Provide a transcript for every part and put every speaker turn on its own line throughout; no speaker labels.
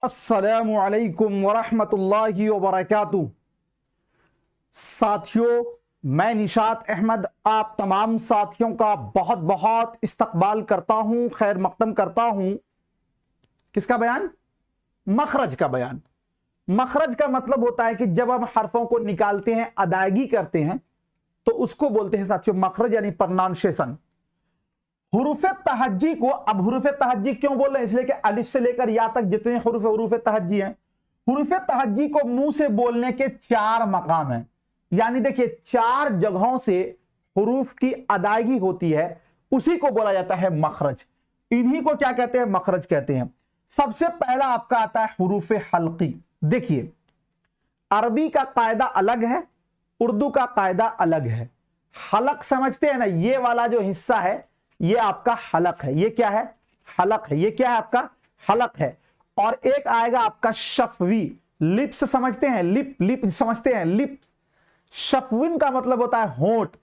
अस्सलामु अलैकुम वरहमतुल्लाहि वबरकातुहू। साथियों, मैं निशात अहमद आप तमाम साथियों का बहुत बहुत इस्तकबाल करता हूं, खैर मकदम करता हूं। किसका बयान? मखरज का बयान। मखरज का मतलब होता है कि जब हम हरफों को निकालते हैं, अदायगी करते हैं, तो उसको बोलते हैं साथियों मखरज, यानी प्रोनाउंसिएशन। हुरूफे तहज्जी को, अब हुरूफे तहज्जी क्यों बोल रहे हैं? इसलिए कि अलिफ से लेकर या तक जितने हुरूफे तहज्जी हैं, हुरूफे तहज्जी को मुंह से बोलने के 4 मकाम हैं। यानी देखिए 4 जगहों से हुरूफ की अदायगी होती है, उसी को बोला जाता है मखरज। इन्हीं को क्या कहते हैं? मखरज कहते हैं। सबसे पहला आपका आता है हुरूफे हल्की। देखिए अरबी का कायदा अलग है, उर्दू का कायदा अलग है। हलक समझते हैं ना, ये वाला जो हिस्सा है ये आपका हलक है। ये क्या है? हलक है। ये क्या है? आपका हलक है। और एक आएगा आपका शफवी। लिप्स समझते हैं? लिप समझते हैं? लिप। शफविन का मतलब होता है होंठ।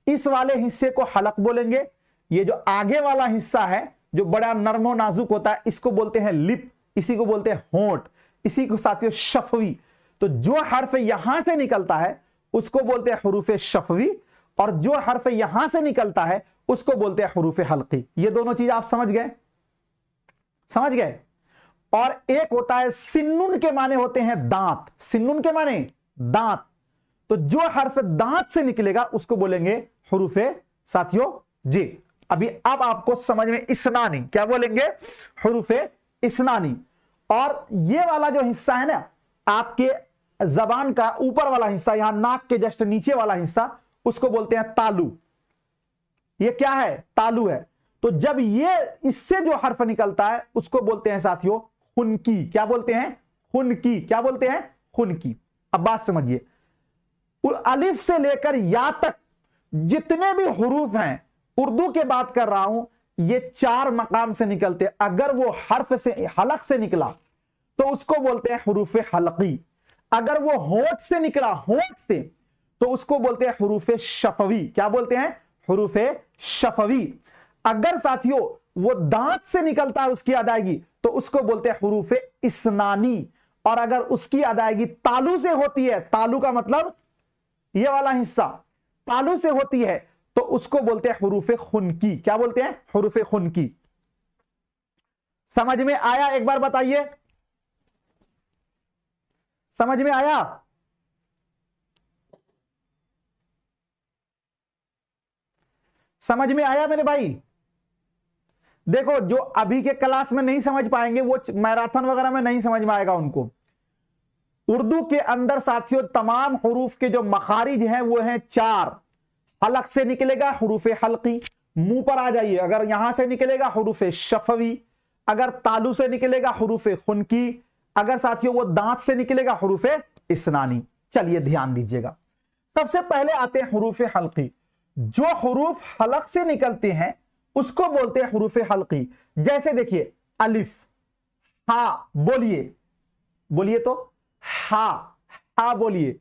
इस वाले हिस्से को हलक बोलेंगे। ये जो आगे वाला हिस्सा है जो बड़ा नरमो नाजुक होता है, इसको बोलते हैं लिप, इसी को बोलते हैं होंठ, इसी को साथियों शफवी। तो जो हर्फ यहां से निकलता है उसको बोलते हैं हुरूफे शफवी, और जो हर्फ यहां से निकलता है उसको बोलते हैं हुरूफे हल्की। ये दोनों चीज आप समझ गए? समझ गए? और एक होता है सिन्नुन, के माने होते हैं दांत। सिन्नुन के माने दांत। तो जो हर्फ दांत से निकलेगा उसको बोलेंगे हुरूफे साथियों जी। अब आपको समझ में इसनानी, क्या बोलेंगे? हुरूफे इसनानी। और ये वाला जो हिस्सा है ना आपके जबान का ऊपर वाला हिस्सा, यहां नाक के जस्ट नीचे वाला हिस्सा, उसको बोलते हैं तालू। ये क्या है? तालू है। तो जब ये इससे जो हर्फ निकलता है उसको बोलते हैं साथियों खुनकी। क्या बोलते हैं? खुनकी। क्या बोलते हैं? खुनकी। अब बात समझिए, अलिफ से लेकर या तक जितने भी हुरूफ हैं, उर्दू के बात कर रहा हूं, ये 4 मकाम से निकलते हैं। अगर वो हर्फ से, हलक से निकला तो उसको बोलते हैं हुरूफे हलकी। अगर वो होंठ से निकला, होंठ से, तो उसको बोलते हैं हुरूफे शफवी। क्या बोलते हैं? हुरूफे शफवी। अगर साथियों वो दांत से निकलता है उसकी अदायगी, तो उसको बोलते हैं हुरूफे इसनानी। और अगर उसकी अदायगी तालू से होती है, तालू का मतलब ये वाला हिस्सा, तालू से होती है, तो उसको बोलते हैं हुरूफे खुनकी। क्या बोलते हैं? हुरूफे खुनकी। समझ में आया? एक बार बताइए, समझ में आया? समझ में आया मेरे भाई? देखो जो अभी के क्लास में नहीं समझ पाएंगे वो मैराथन वगैरह में नहीं समझ में आएगा उनको। उर्दू के अंदर साथियों तमाम हुरूफ के जो मखारिज हैं वो हैं 4। हलक से निकलेगा हुरूफे हल्की, मुंह पर आ जाइए, अगर यहां से निकलेगा हुरूफे शफवी, अगर तालू से निकलेगा हुरूफे खुनकी, अगर साथियों वो दांत से निकलेगा हुरूफे इसनानी। चलिए ध्यान दीजिएगा, सबसे पहले आते हैं हुरूफे हल्की। जो हुरूफ हलक से निकलते हैं उसको बोलते हैं हुरूफे हल्की। जैसे देखिए अलिफ, हा, बोलिए, बोलिए तो हा, हा बोलिए।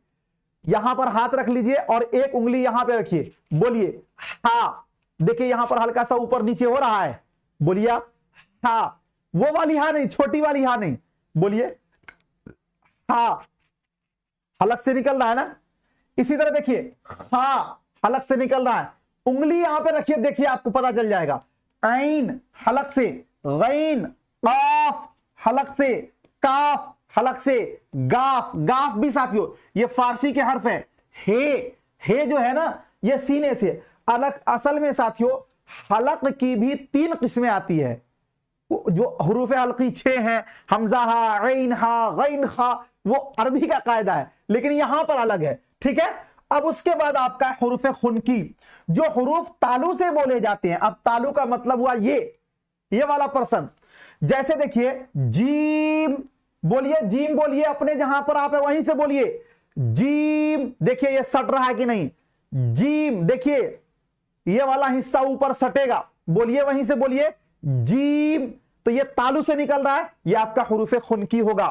यहां पर हाथ रख लीजिए और एक उंगली यहां पे रखिए, बोलिए हा। देखिए यहां पर हल्का सा ऊपर नीचे हो रहा है, बोलिए हा। वो वाली हा नहीं, छोटी वाली हा नहीं, बोलिए हा। हलक से निकल रहा है ना। इसी तरह देखिए हा, हलक से निकल रहा है, उंगली यहां पे रखिए, देखिए आपको पता चल जाएगा। ऐन हलक से, गैन, काफ हलक से, काफ हलक से, गाफ, गाफ भी साथियों ये फारसी के हर्फ है। हे जो है ना ये सीने से अलग। असल में साथियों हलक की भी 3 किस्में आती है। जो हुरूफ हल्की 6 हैं, हमजा हा, ऐन हा, गैन हा, वो अरबी का कायदा है, लेकिन यहां पर अलग है। ठीक है। अब उसके बाद आपका हुरूफ खुनकी, जो हुरूफ तालू से बोले जाते हैं। अब तालू का मतलब हुआ ये वाला पर्सन। जैसे देखिए जीम, बोलिए जीम, बोलिए अपने जहां पर आप है वहीं से बोलिए जीम। देखिए ये सट रहा है कि नहीं? जीम। देखिए ये वाला हिस्सा ऊपर सटेगा, बोलिए वहीं से बोलिए जीम। तो ये तालू से निकल रहा है, ये आपका हुरूफे खुनकी होगा।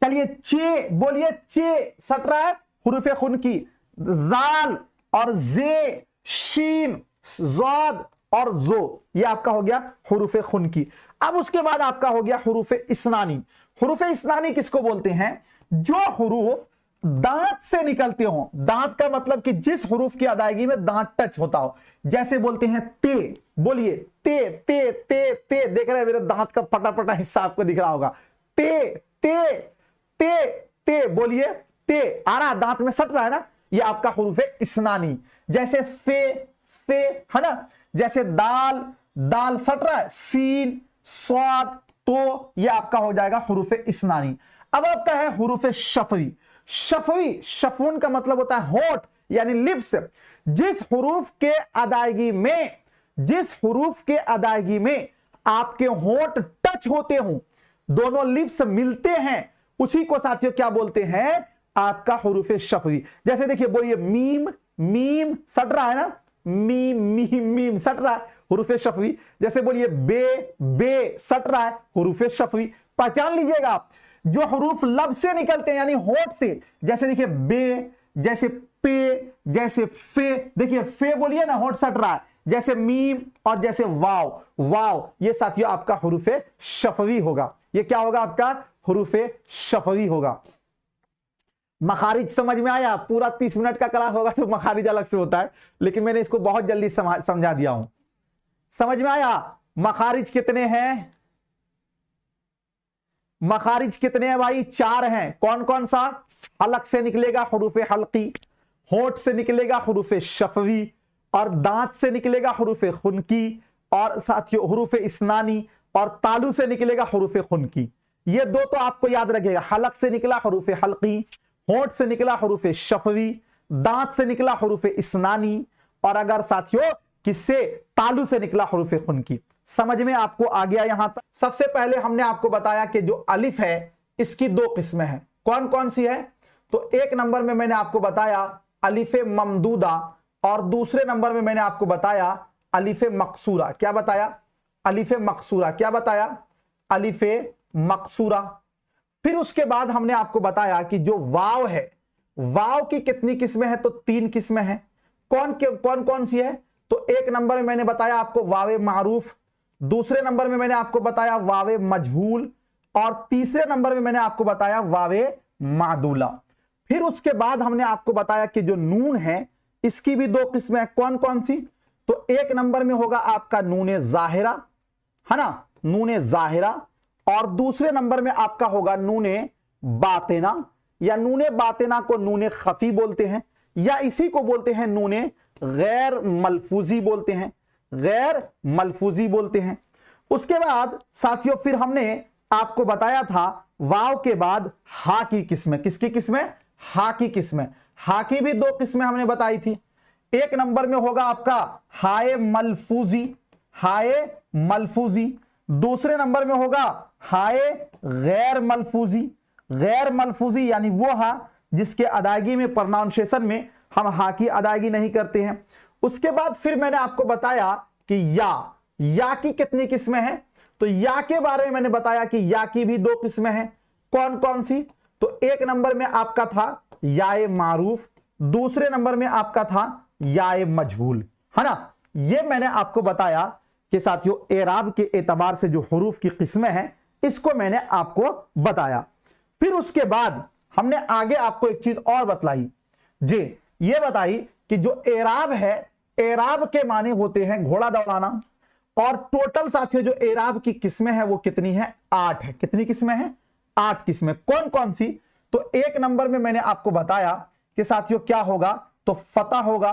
चलिए चे, बोलिए चे, सट रहा है, हुरूफे खुनकी। जाल और जे, शीन, ज़ाद और जो, ये आपका हो गया हुरूफे खुनकी। अब उसके बाद आपका हो गया हुरूफे इसनानी। हुरूफ इस्नानी किसको बोलते हैं? जो हुरूफ दांत से निकलते हो। दांत का मतलब कि जिस हुरूफ की अदायगी में दांत टच होता हो। जैसे बोलते हैं ते, बोलिए ते ते ते ते, देख रहे हैं मेरे दांत का फटा फटा हिस्सा आपको दिख रहा होगा। ते ते ते ते, बोलिए ते, आ रहा दांत में सट रहा है ना, ये आपका हुरूफ इस्नानी। जैसे फे फे, है ना, जैसे दाल दाल सट रहा है, सीन स्वाद, तो ये आपका हो जाएगा हुरूफ इस्नानी। अब आपका है हुरूफ शफवी। शफवी, शफून का मतलब होता है होठ यानी लिप्स। जिस हुरूफ के अदायगी में, जिस हुरूफ के अदायगी में आपके होठ टच होते हो, दोनों लिप्स मिलते हैं, उसी को साथियों क्या बोलते हैं? आपका हुरूफ शफवी। जैसे देखिए, बोलिए मीम मीम, सट रहा है ना, मीम मीम मीम सट रहा है, हुरूफ शफवी। जैसे बोलिए बे बे, सट रहा है, हुरूफ शफवी। पहचान लीजिएगा आप, जो हुरूफ लब से निकलते हैं यानी होठ से, जैसे देखिए बे, जैसे पे, जैसे फे, देखिए फे बोलिए ना, होठ सट रहा है, जैसे मीम और जैसे वाव वाव, ये साथियों आपका हुरूफ शफवी होगा। ये क्या होगा? आपका हुरूफ शफवी होगा। मखारिज समझ में आया? पूरा 30 मिनट का क्लास होगा तो मखारिज अलग से होता है, लेकिन मैंने इसको बहुत जल्दी समझा दिया हूं। समझ में आया? मखारिज कितने हैं? मखारिज कितने हैं भाई? 4 हैं। कौन कौन सा? हलक से निकलेगा हुरूफ हल्की, होठ से निकलेगा हुरूफ शफवी, और दांत से निकलेगा हुरूफ खुनकी, और साथियों हुरूफ इस्नानी, और तालू से निकलेगा हुरूफ खुनकी। ये दो तो आपको याद रखिएगा। हलक से निकला हुरूफ हल्की, होठ से निकला हुरूफ शफवी, दांत से निकला हुरूफ इस्नानी, और अगर साथियों किससे? तालू से निकला हुरूफ खुनकी। समझ में आपको आ गया यहां तक? सबसे पहले हमने आपको बताया कि जो अलिफ है इसकी 2 किस्में हैं। कौन कौन सी है? तो 1 नंबर में मैंने आपको बताया अलिफ ममदूदा, और दूसरे नंबर में मैंने आपको बताया अलिफ मकसूरा। क्या बताया? अलिफ मकसूरा। क्या बताया? अलिफ मकसूरा। फिर उसके बाद हमने आपको बताया कि जो वाव है, वाव की कितनी किस्में हैं? तो 3 किस्में हैं। कौन कौन सी है? तो 1 नंबर में मैंने बताया आपको वावे मारूफ, दूसरे नंबर में मैंने आपको बताया वावे मजहूल, और तीसरे नंबर में मैंने आपको बताया वावे मादूला। फिर उसके बाद हमने आपको बताया कि जो नून है इसकी भी 2 किस्में हैं। कौन कौन सी? तो 1 नंबर में होगा आपका नूने जाहिरा, है ना, नूने जाहिरा, और दूसरे नंबर में आपका होगा नूने बातेना, या नूने बातेना को नूने खफी बोलते हैं, या इसी को बोलते हैं नूने गैर मलफूजी बोलते हैं, गैर मलफूजी बोलते हैं। उसके बाद साथियों फिर हमने आपको बताया था वाव के बाद हा की किस्में। किसकी किस्में? हा की किस्में। हा की भी 2 किस्में हमने बताई थी। 1 नंबर में होगा आपका हाय मलफूजी, हाय मलफूजी, दूसरे नंबर में होगा हाय गैर मलफूजी। गैर मलफूजी यानी वो हा जिसके अदायगी में, प्रोनाउंसिएशन में हम हा की अदायगी नहीं करते हैं। उसके बाद फिर मैंने आपको बताया कि या की कितनी किस्में हैं? तो या के बारे में मैंने बताया कि या की भी 2 किस्में हैं। कौन कौन सी? तो 1 नंबर में आपका था याए मारूफ, दूसरे नंबर में आपका था याए मजहूल, है ना। ये मैंने आपको बताया कि साथियों एराब के एतबार से जो हुरूफ की किस्में हैं इसको मैंने आपको बताया। फिर उसके बाद हमने आगे आपको एक चीज और बतलाई जी, ये बताई कि जो एराब है, एराब के माने होते हैं घोड़ा दौड़ाना, और टोटल साथियों जो एराब की किस्में हैं वो कितनी है? 8 है। कितनी किस्में हैं? 8 किस्में। कौन कौन सी? तो 1 नंबर में मैंने आपको बताया कि साथियों क्या होगा? तो फतह होगा,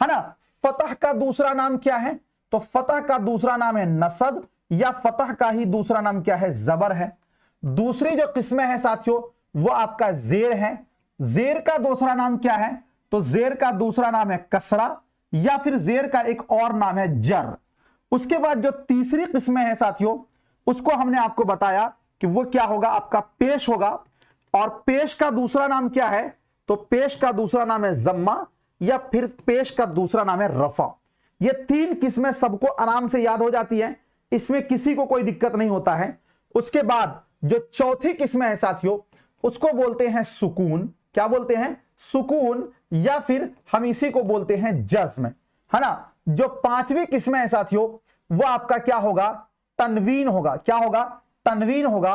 है ना। फतह का दूसरा नाम क्या है? तो फतह का दूसरा नाम है नसब, या फतह का ही दूसरा नाम क्या है? जबर है। दूसरी जो किस्में हैं साथियों वो आपका जेर है। जेर का दूसरा नाम क्या है? तो जेर का दूसरा नाम है कसरा, या फिर जेर का एक और नाम है जर। उसके बाद जो तीसरी किस्में हैं साथियों उसको हमने आपको बताया कि वो क्या होगा? आपका पेश होगा, और पेश का दूसरा नाम क्या है? तो पेश का दूसरा नाम है जम्मा, या फिर पेश का दूसरा नाम है रफा। ये 3 किस्में सबको आराम से याद हो जाती है, इसमें किसी को कोई दिक्कत नहीं होता है। उसके बाद जो चौथी किस्में है साथियों उसको बोलते हैं सुकून। क्या बोलते हैं? सुकून, या फिर हम इसी को बोलते हैं जज्म, है ना। जो 5वीं किस्में है साथियों वो आपका क्या होगा? तनवीन होगा। क्या होगा? तनवीन होगा।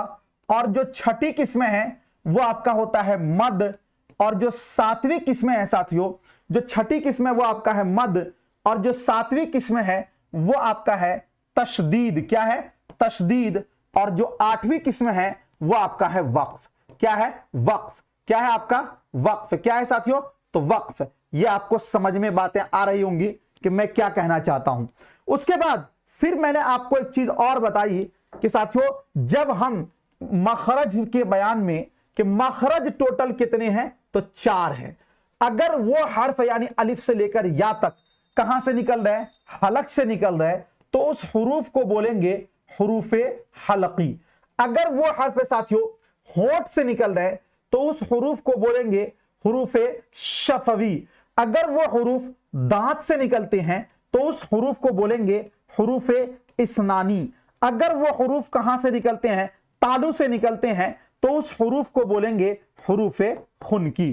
और जो छठी किस्में है वो आपका होता है मद, और जो सातवीं किस्में है साथियों, जो छठी किस्में वो आपका है मद, और जो सातवीं किस्में है वो आपका है तशदीद। क्या है? तशदीद। और जो आठवीं किस्में है वो आपका है वक्फ। क्या है? वक्फ। क्या है आपका? वक्फ। क्या है साथियों? तो वक्फ। ये आपको समझ में बातें आ रही होंगी कि मैं क्या कहना चाहता हूं। उसके बाद फिर मैंने आपको एक चीज और बताई कि साथियों जब हम मखरज के बयान में कि मखरज टोटल कितने हैं, तो 4 है। अगर वो हर्फ यानी अलिफ से लेकर या तक कहां से निकल रहे हैं? हलक से निकल रहे हैं, तो उस हुरूफ को बोलेंगे हुरूफे हलकी। अगर वो हर्फ साथियों होठ से निकल रहे हैं तो उस हुरूफ को बोलेंगे हुरूफे शफवी। अगर वो हुरूफ दांत से निकलते हैं तो उस हुरूफ को बोलेंगे हुरूफे इस्नानी। अगर वो हुरूफ कहां से निकलते हैं? तालू से निकलते हैं, तो उस हुरूफ को बोलेंगे हुरूफे खुनकी।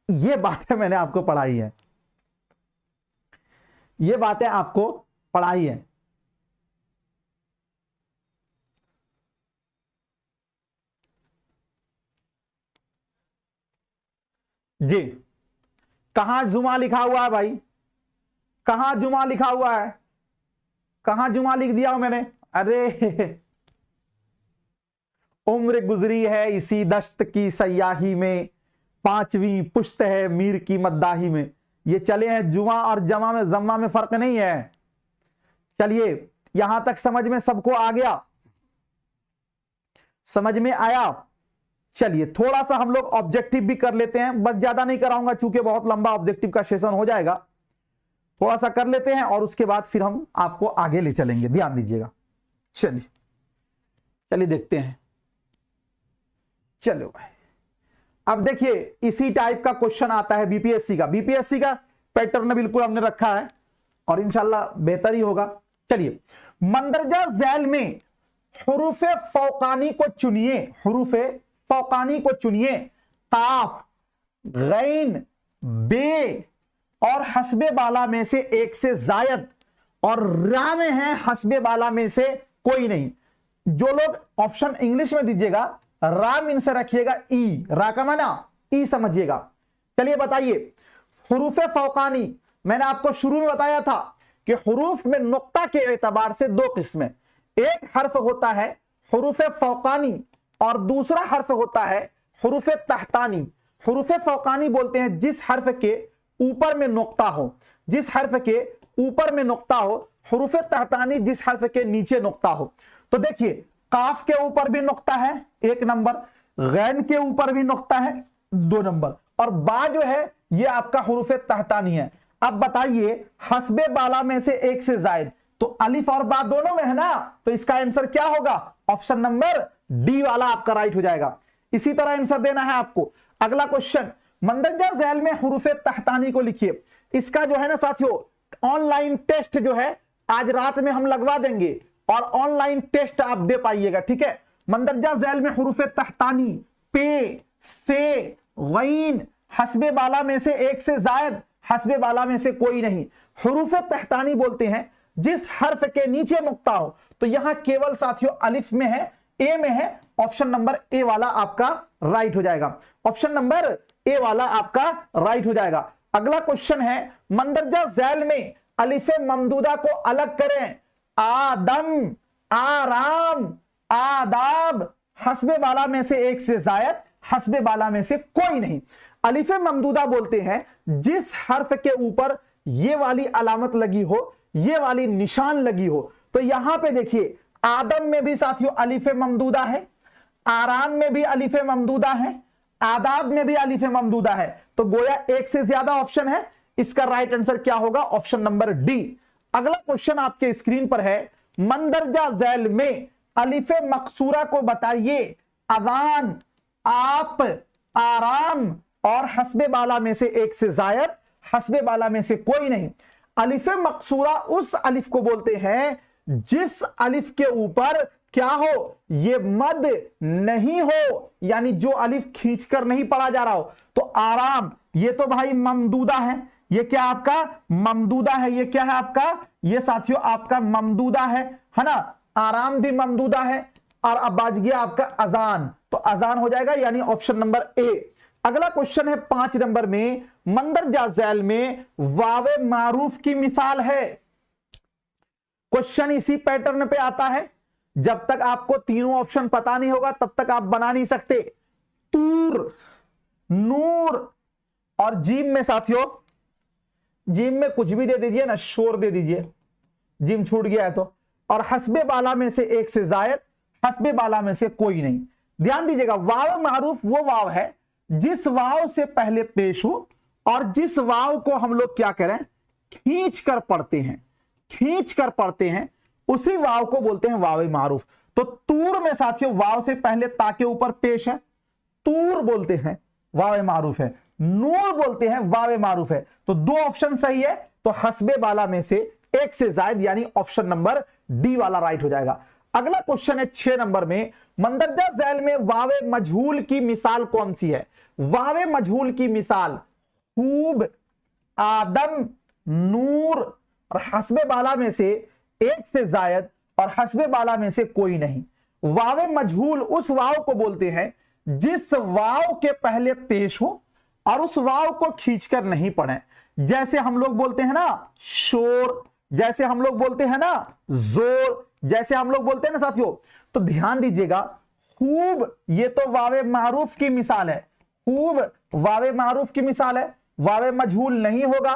ये बातें मैंने आपको पढ़ाई है, ये बातें आपको पढ़ाई है। जी, कहां जुमा लिखा हुआ है भाई? कहां जुमा लिखा हुआ है? कहां जुमा लिख दिया हूं मैंने? अरे उम्र गुजरी है इसी दश्त की सयाही में, 5वीं पुश्त है मीर की मद्दाही में। ये चले हैं जुमा और जमा में, जम्मा में फर्क नहीं है। चलिए यहां तक समझ में सबको आ गया? समझ में आया? चलिए थोड़ा सा हम लोग ऑब्जेक्टिव भी कर लेते हैं, बस ज्यादा नहीं कराऊंगा चूंकि बहुत लंबा ऑब्जेक्टिव का सेशन हो जाएगा। थोड़ा सा कर लेते हैं और उसके बाद फिर हम आपको आगे ले चलेंगे, ध्यान दीजिएगा। चलिए चलिए देखते हैं। चलो भाई, अब देखिए इसी टाइप का क्वेश्चन आता है बीपीएससी का। बीपीएससी का पैटर्न बिल्कुल हमने रखा है और इंशाल्लाह बेहतर ही होगा। चलिए, मंदरजा झैल में हुरूफे फौकानी को चुनिए। हुरूफे फौकानी को चुनिए। काफ, गैन, बे और हस्बे बाला में से एक से जायद, और रा में है हस्बे बाला में से कोई नहीं। जो लोग ऑप्शन इंग्लिश में दीजिएगा, रा मीन से रखिएगा ई, रा का माना ई समझिएगा। चलिए बताइए, हुरूफे फौकानी मैंने आपको शुरू में बताया था कि हुरूफ में नुक्ता के एतबार से 2 किस्में। एक हर्फ होता है हुरूफे फौकानी और दूसरा हर्फ होता है हुरूफे तहतानी। हुरूफे फौकानी बोलते हैं जिस हर्फ के ऊपर में नुक्ता हो, जिस हर्फ के ऊपर में नुक्ता हो। हुरूफे तहतानी जिस हर्फ के नीचे नुक्ता हो। तो देखिए, काफ के ऊपर भी नुक्ता है 1 नंबर, गैन के ऊपर भी नुक्ता है 2 नंबर, और बा जो है ये आपका हुरूफे तहतानी है। अब बताइए, हस्बे बाला में से एक से जायद, तो अलिफ और बा दोनों में है ना, तो इसका आंसर क्या होगा? ऑप्शन नंबर डी वाला आपका राइट हो जाएगा। इसी तरह आंसर देना है आपको। अगला क्वेश्चन, मंदरजा झैल में हुरूफे तहतानी को लिखिए। इसका जो है ना साथियों, ऑनलाइन टेस्ट जो है आज रात में हम लगवा देंगे और ऑनलाइन टेस्ट आप दे पाइएगा, ठीक है। मंदरजा झैल में हुरूफे तहतानी, पे, से, गैन, हस्बे बाला में से एक से जायद, हस्बे बाला में से कोई नहीं। हुरूफे तहतानी बोलते हैं जिस हर्फ के नीचे नुक्ता हो। तो यहां केवल साथियों अलिफ में है, ए में है। ऑप्शन नंबर ए वाला आपका राइट हो जाएगा। ऑप्शन नंबर ए वाला आपका राइट हो जाएगा। अगला क्वेश्चन है, मंदरजा झैल में अलिफे ममदूदा को अलग करें। आदम, आराम, आदाब, हस्बे बाला में से एक से जायद, हस्बे बाला में से कोई नहीं। अलिफे ममदूदा बोलते हैं जिस हर्फ के ऊपर ये वाली अलामत लगी हो, ये वाली निशान लगी हो। तो यहां पे देखिए, आदम में भी साथियों अलिफे ममदूदा है, आराम में भी अलिफे ममदूदा है, आदाब में भी अलिफे ममदूदा है। तो गोया एक से ज्यादा ऑप्शन है। इसका राइट आंसर क्या होगा? Option number D. अगला क्वेश्चन आपके स्क्रीन पर है, मंदरजा झैल में अलिफे मकसूरा को बताइए। अजान, आप, आराम और हस्बे बाला में से एक से जायद, हस्बे बाला में से कोई नहीं। अलिफे मकसूरा उस अलिफ को बोलते हैं जिस अलिफ के ऊपर क्या हो, ये मद नहीं हो, यानी जो अलिफ खींचकर नहीं पढ़ा जा रहा हो। तो आराम, ये तो भाई ममदूदा है, ये क्या आपका ममदूदा है, ये क्या है आपका, ये साथियों आपका ममदूदा है ना। आराम भी ममदूदा है, और अब बाज गया आपका अजान, तो अजान हो जाएगा यानी ऑप्शन नंबर ए। अगला क्वेश्चन है 5 नंबर में, मंदरजा झैल में वावे मारूफ की मिसाल है। क्वेश्चन इसी पैटर्न पे आता है, जब तक आपको तीनों ऑप्शन पता नहीं होगा तब तक आप बना नहीं सकते। तूर, नूर और जीम में साथियों, जीम में कुछ भी दे दीजिए ना, शोर दे दीजिए, जीम छूट गया है तो। और हस्बे बाला में से एक से जायद, हस्बे बाला में से कोई नहीं। ध्यान दीजिएगा, वाव मारूफ वो वाव है जिस वाव से पहले पेश हो और जिस वाव को हम लोग क्या करें, खींच कर पढ़ते हैं, खींच कर पढ़ते हैं, उसी वाव को बोलते हैं वावे मारूफ। तो तूर में साथियों वाव से पहले ता के ऊपर पेश है, तूर बोलते हैं वावे मारूफ है, नूर बोलते हैं वावे मारूफ है। तो दो ऑप्शन सही है, तो हस्बे बाला में से एक से जायद यानी ऑप्शन नंबर डी वाला राइट हो जाएगा। अगला क्वेश्चन है 6 नंबर में, मंदरजा झैल में वावे मजहूल की मिसाल कौन सी है। वावे मजहूल की मिसाल खूब, आदम, नूर और हस्बे बाला में से एक से जायद और हस्बे बाला में से कोई नहीं। वावे मजहूल उस वाव को बोलते हैं जिस वाव के पहले पेश हो और उस वाव को खींचकर नहीं पढ़े। जैसे हम लोग बोलते हैं ना शोर, जैसे हम लोग बोलते हैं ना जोर, जैसे हम लोग बोलते हैं ना साथियों। तो ध्यान दीजिएगा, खूब ये तो वावे मारूफ की मिसाल है, खूब वावे मारूफ की मिसाल है, वावे मजहूल नहीं होगा।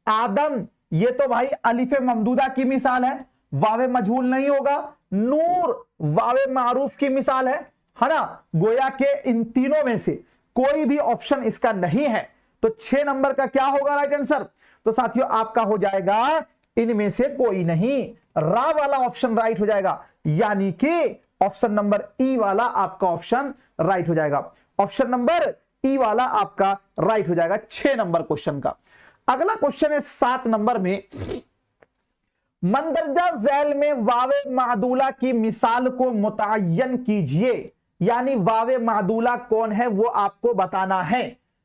आदम ये तो भाई अलिफे ममदूदा की मिसाल है, वावे मजहूल नहीं होगा। नूर वावे मारूफ की मिसाल है ना। गोया के इन तीनों में से कोई भी ऑप्शन इसका नहीं है, तो 6 नंबर का क्या होगा राइट आंसर। तो साथियों आपका हो जाएगा इनमें से कोई नहीं, रा वाला ऑप्शन राइट हो जाएगा, यानी कि ऑप्शन नंबर ई वाला आपका ऑप्शन राइट हो जाएगा। ऑप्शन नंबर ई वाला आपका राइट हो जाएगा 6 नंबर क्वेश्चन का। अगला क्वेश्चन है 7 नंबर में, मंदरजा झैल में वावे मादूला की मिसाल को मुतय्यन कीजिए, यानी वावे मादूला कौन है वो आपको बताना है।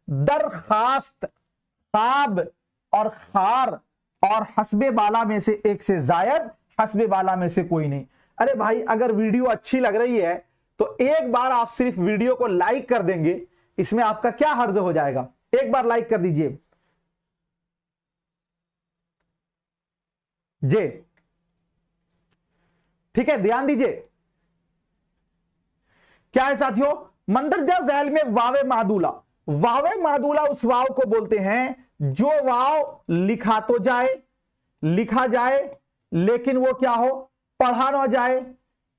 दरखास्त, खाब और खार और हस्बे बाला में से एक से जायद, हस्बे बाला में से कोई नहीं। अरे भाई अगर वीडियो अच्छी लग रही है तो एक बार आप सिर्फ वीडियो को लाइक कर देंगे, इसमें आपका क्या हर्ज हो जाएगा। एक बार लाइक कर दीजिए जे, ठीक है। ध्यान दीजिए क्या है साथियों, मंदरजा झैल में वावे मादूला, वावे मादूला उस वाव को बोलते हैं जो वाव लिखा तो जाए, लिखा जाए लेकिन वो क्या हो, पढ़ा न जाए,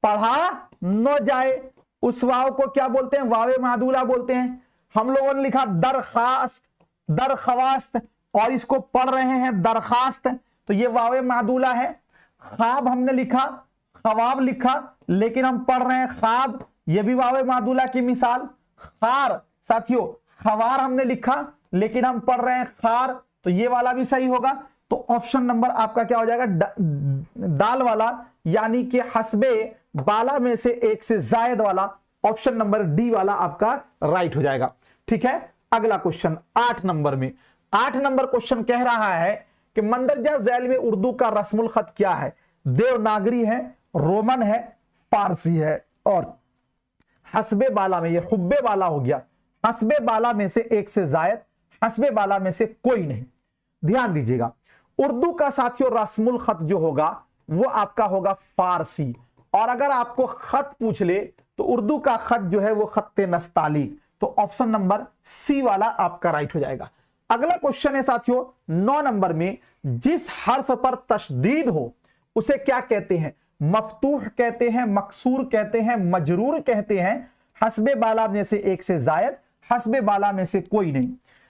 पढ़ा न जाए, उस वाव को क्या बोलते हैं, वावे मादूला बोलते हैं। हम लोगों ने लिखा दरखास्त, दरख्वास्त और इसको पढ़ रहे हैं दरखास्त, तो ये वावे मादूला है। ख्वाब हमने लिखा, ख्वाब लिखा लेकिन हम पढ़ रहे हैं ख्वाब, ये भी वावे मादूला की मिसाल। खार साथियों, खवार हमने लिखा लेकिन हम पढ़ रहे हैं खार, तो ये वाला भी सही होगा। तो ऑप्शन नंबर आपका क्या हो जाएगा, दाल वाला, यानी कि हस्बे बाला में से एक से जायद वाला, ऑप्शन नंबर डी वाला आपका राइट हो जाएगा। ठीक है। अगला क्वेश्चन 8 नंबर में, 8 नंबर क्वेश्चन कह रहा है कि मंदरजा झैल में उर्दू का रस्मुल खत क्या है। देवनागरी है, रोमन है, फारसी है और हस्बे बाला में, ये हुब्बे बाला हो गया, हस्बे बाला में से एक से जायद, हस्बे बाला में से कोई नहीं। ध्यान दीजिएगा, उर्दू का साथियों रस्मुल खत जो होगा वो आपका होगा फारसी, और अगर आपको खत पूछ ले तो उर्दू का खत जो है वो खत्ते नस्ताली, तो ऑप्शन नंबर सी वाला आपका राइट हो जाएगा। अगला क्वेश्चन है साथियों 9 नंबर में, जिस हर्फ पर तशदीद हो उसे क्या कहते हैं, मफ्तूह कहते हैं, मकसूर कहते हैं, मजरूर कहते हैं, हस्बे बाला में से एक से जायद, हस्बे बाला में से कोई नहीं।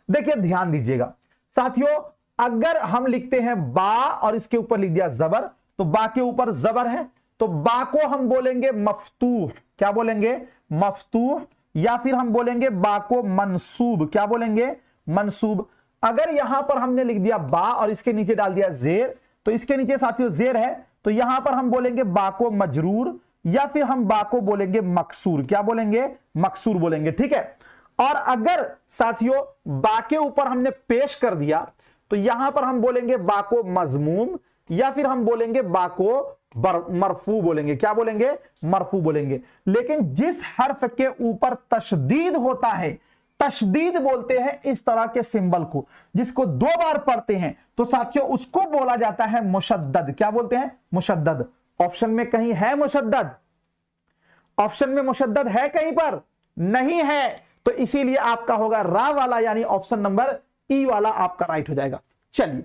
देखिए ध्यान दीजिएगा साथियों, अगर हम लिखते हैं बा और इसके ऊपर लिख दिया जबर, तो बा के ऊपर जबर है, तो बा को हम बोलेंगे मफ्तूह, क्या बोलेंगे, मफ्तूह, या फिर हम बोलेंगे बा को मंसूब, क्या बोलेंगे, मंसूब। अगर यहां पर हमने लिख दिया बा और इसके नीचे डाल दिया जेर, तो इसके नीचे साथियों जेर है, तो यहां पर हम बोलेंगे बा को मजरूर, या फिर हम बा को बोलेंगे मकसूर, क्या बोलेंगे, मकसूर बोलेंगे। ठीक है। और अगर साथियों बा के ऊपर हमने पेश कर दिया, तो यहां पर हम बोलेंगे बा को मजमूम, या फिर हम बोलेंगे बा को मरफू बोलेंगे। क्या बोलेंगे? मरफू बोलेंगे। लेकिन जिस हर्फ के ऊपर तशदीद होता है, तशदीद बोलते हैं इस तरह के सिंबल को, जिसको 2 बार पढ़ते हैं, तो साथियों उसको बोला जाता है मुशद्दद। क्या बोलते हैं? मुशद्दद। ऑप्शन में कहीं है मुशद्दद? ऑप्शन में मुशद्दद है कहीं पर? नहीं है। तो इसीलिए आपका होगा रा वाला, यानी ऑप्शन नंबर ई वाला आपका राइट हो जाएगा। चलिए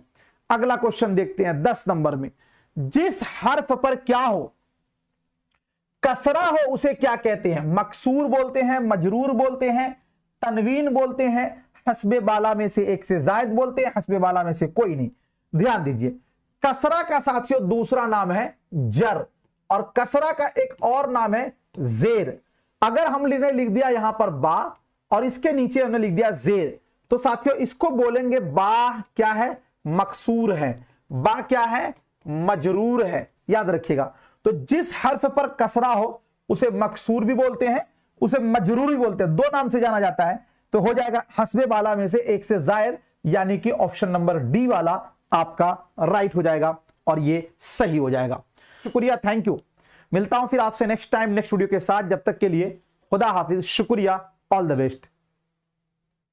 अगला क्वेश्चन देखते हैं 10 नंबर में। जिस हर्फ पर क्या हो, कसरा हो, उसे क्या कहते हैं? मकसूर बोलते हैं, मजरूर बोलते हैं, तनवीन बोलते हैं, हस्बे बाला में से एक से जायद बोलते हैं, हस्बे बाला में से कोई नहीं। ध्यान दीजिए, कसरा का साथियों दूसरा नाम है जर, और कसरा का एक और नाम है जेर। अगर हमने लिख दिया यहां पर बा और इसके नीचे हमने लिख दिया जेर, तो साथियों इसको बोलेंगे बा क्या है? मकसूर है। बा क्या है? मजरूर है। याद रखिएगा। तो जिस हर्फ पर कसरा हो उसे मकसूर भी बोलते हैं, उसे मजरूर भी बोलते हैं, 2 नाम से जाना जाता है। तो हो जाएगा हस्बे बाला में से एक से जायद, यानी कि ऑप्शन नंबर डी वाला आपका राइट हो जाएगा और ये सही हो जाएगा। शुक्रिया, थैंक यू। मिलता हूं फिर आपसे नेक्स्ट टाइम नेक्स्ट वीडियो के साथ। जब तक के लिए खुदा हाफिज, शुक्रिया, ऑल द बेस्ट।